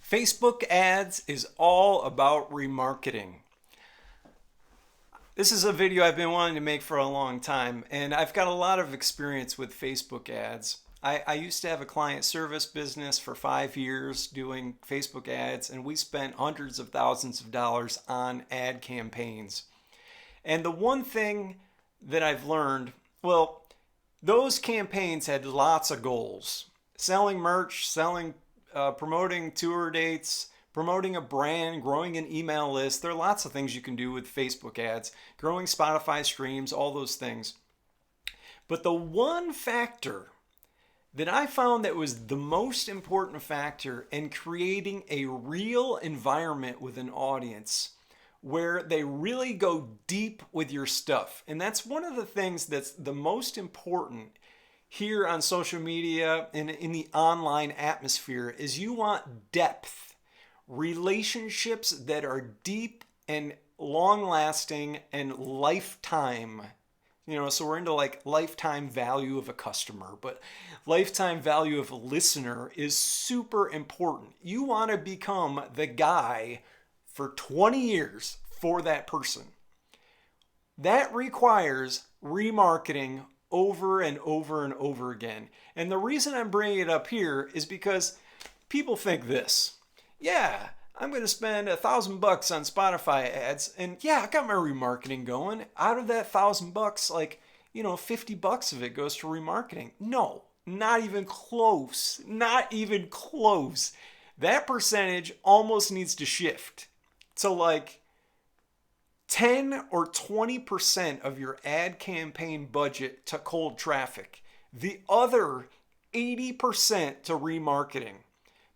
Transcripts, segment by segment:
Facebook ads is all about remarketing. This is a video I've been wanting to make for a long time, and I've got a lot of experience with Facebook ads. I used to have a client service business for 5 years doing Facebook ads, and we spent hundreds of thousands of dollars on ad campaigns. And the one thing that I've learned, well, those campaigns had lots of goals. Selling merch, promoting tour dates, promoting a brand, growing an email list. There are lots of things you can do with Facebook ads, growing Spotify streams, all those things. But the one factor that I found that was the most important factor in creating a real environment with an audience where they really go deep with your stuff. And that's one of the things that's the most important here on social media and in the online atmosphere is you want depth, relationships that are deep and long lasting and lifetime. So we're into like lifetime value of a customer, but lifetime value of a listener is super important. You want to become the guy for 20 years for that person. That requires remarketing over and over and over again. And the reason I'm bringing it up here is because people think this. Yeah, I'm going to spend $1,000 on Spotify ads, and yeah, I got my remarketing going. Out of that $1,000, $50 of it goes to remarketing. No, not even close. Not even close. That percentage almost needs to shift to like 10 or 20% of your ad campaign budget to cold traffic. The other 80% to remarketing.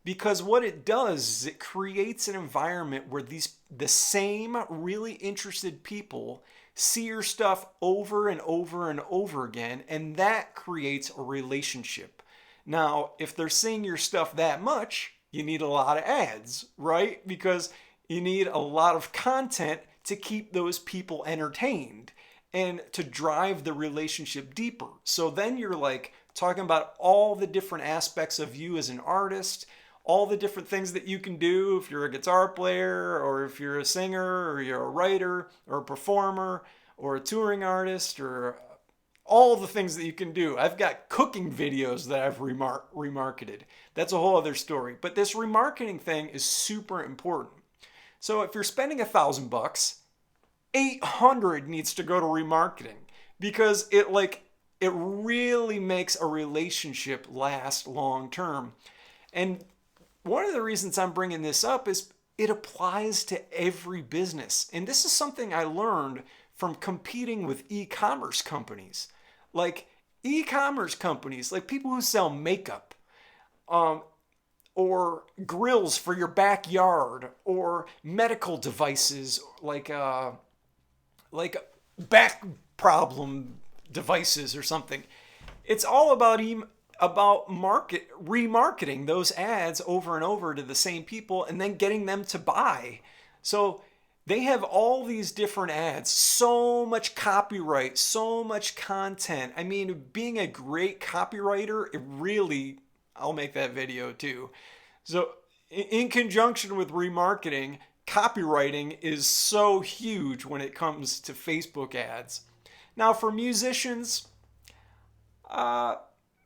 Because what it does is it creates an environment where the same really interested people see your stuff over and over and over again, and that creates a relationship. Now, if they're seeing your stuff that much, you need a lot of ads, right? Because you need a lot of content to keep those people entertained and to drive the relationship deeper. So then you're like talking about all the different aspects of you as an artist, all the different things that you can do if you're a guitar player or if you're a singer or you're a writer or a performer or a touring artist or all the things that you can do. I've got cooking videos that I've remarketed. That's a whole other story. But this remarketing thing is super important. So if you're spending $1,000, 800 needs to go to remarketing because it really makes a relationship last long term. And one of the reasons I'm bringing this up is it applies to every business. And this is something I learned from competing with e-commerce companies. Like e-commerce companies, like people who sell makeup, or grills for your backyard, or medical devices like back problem devices or something. It's all about remarketing those ads over and over to the same people and then getting them to buy. So they have all these different ads, so much copyright, so much content. I mean, being a great copywriter, I'll make that video too. So in conjunction with remarketing, copywriting is so huge when it comes to Facebook ads. Now for musicians,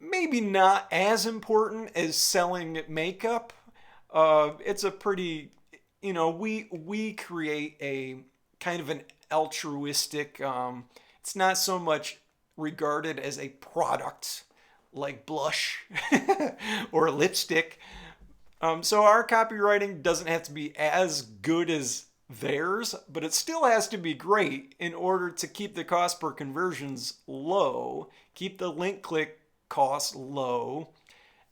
maybe not as important as selling makeup. It's a pretty, we create a kind of an altruistic, it's not so much regarded as a product like blush or lipstick. So our copywriting doesn't have to be as good as theirs, but it still has to be great in order to keep the cost per conversions low, keep the link click costs low,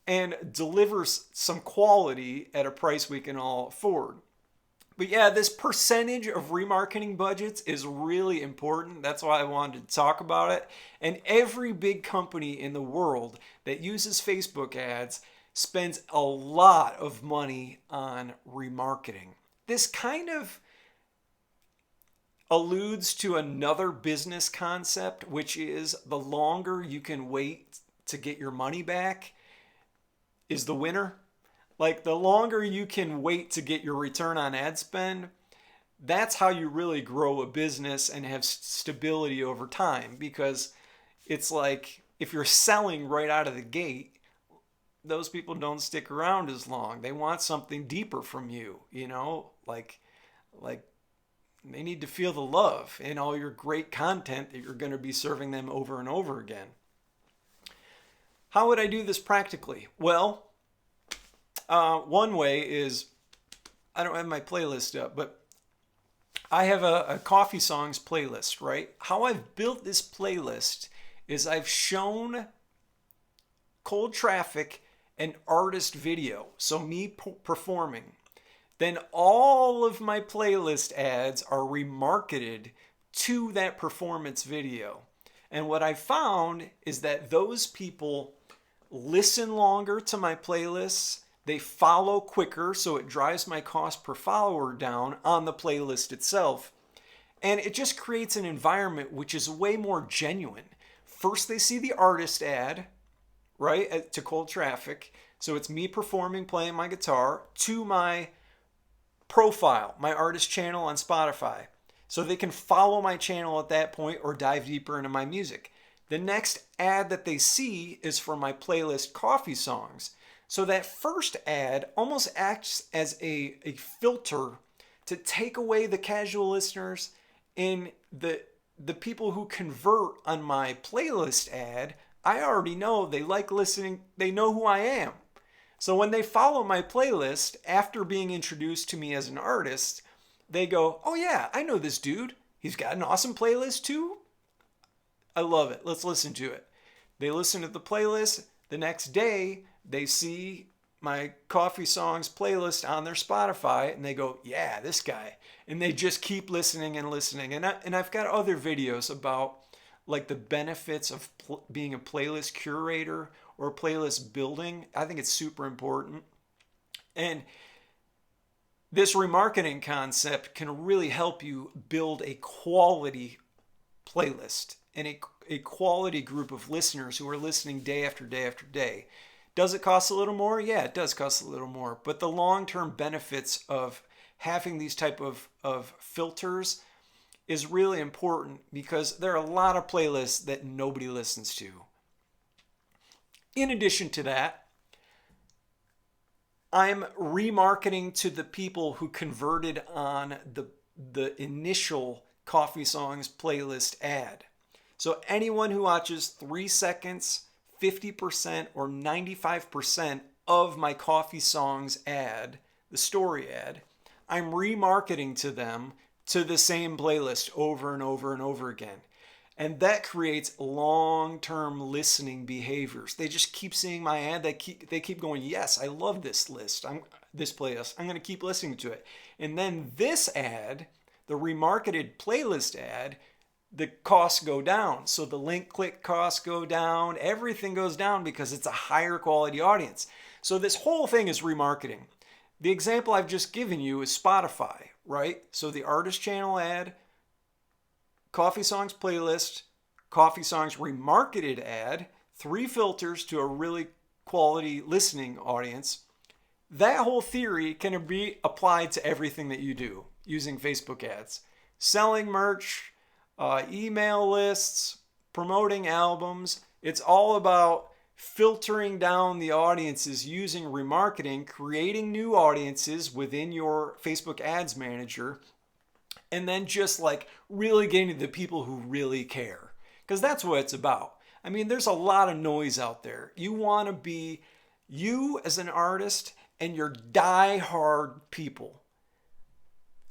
and deliver some quality at a price we can all afford. But yeah, this percentage of remarketing budgets is really important. That's why I wanted to talk about it. And every big company in the world that uses Facebook ads spends a lot of money on remarketing. This kind of alludes to another business concept, which is the longer you can wait to get your money back is the winner. Like the longer you can wait to get your return on ad spend, that's how you really grow a business and have stability over time. Because it's like if you're selling right out of the gate, those people don't stick around as long. They want something deeper from you, you know, like they need to feel the love in all your great content that you're going to be serving them over and over again. How would I do this practically? Well, one way is, I don't have my playlist up, but I have a coffee songs playlist, right? How I've built this playlist is I've shown cold traffic an artist video, so me performing. Then all of my playlist ads are remarketed to that performance video. And what I found is that those people listen longer to my playlists. They follow quicker, so it drives my cost per follower down on the playlist itself. And it just creates an environment which is way more genuine. First, they see the artist ad, right, to cold traffic. So it's me performing, playing my guitar to my profile, my artist channel on Spotify. So they can follow my channel at that point or dive deeper into my music. The next ad that they see is for my playlist Coffee Songs. So that first ad almost acts as a filter to take away the casual listeners, and the people who convert on my playlist ad, I already know they like listening, they know who I am. So when they follow my playlist after being introduced to me as an artist, they go, oh yeah, I know this dude. He's got an awesome playlist too. I love it. Let's listen to it. They listen to the playlist. The next day, they see my Coffee Songs playlist on their Spotify and they go, yeah, this guy. And they just keep listening and listening. And I've got other videos about like the benefits of being a playlist curator or playlist building. I think it's super important. And this remarketing concept can really help you build a quality playlist and a quality group of listeners who are listening day after day after day. Does it cost a little more? Yeah, it does cost a little more. But the long-term benefits of having these type of filters is really important because there are a lot of playlists that nobody listens to. In addition to that, I'm remarketing to the people who converted on the initial Coffee Songs playlist ad. So anyone who watches 3 seconds, 50% or 95% of my Coffee Songs ad, the story ad, I'm remarketing to them to the same playlist over and over and over again. And that creates long-term listening behaviors. They just keep seeing my ad. They keep going, yes, I love this list. This playlist. I'm going to keep listening to it. And then this ad, the remarketed playlist ad, the costs go down. So the link click costs go down. Everything goes down because it's a higher quality audience. So this whole thing is remarketing. The example I've just given you is Spotify, right? So the artist channel ad, Coffee Songs playlist, Coffee Songs remarketed ad, 3 filters to a really quality listening audience. That whole theory can be applied to everything that you do using Facebook ads. Selling merch, email lists, promoting albums. It's all about filtering down the audiences using remarketing, creating new audiences within your Facebook ads manager, and then just like really getting to the people who really care. Because that's what it's about. I mean, there's a lot of noise out there. You want to be you as an artist and your die-hard people.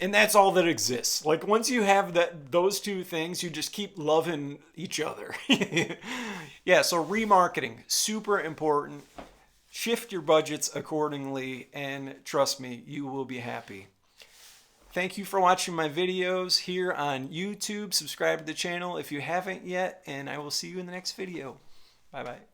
And that's all that exists. Like once you have those two things, you just keep loving each other. Yeah, so remarketing, super important. Shift your budgets accordingly, and trust me, you will be happy. Thank you for watching my videos here on YouTube. Subscribe to the channel if you haven't yet, and I will see you in the next video. Bye-bye.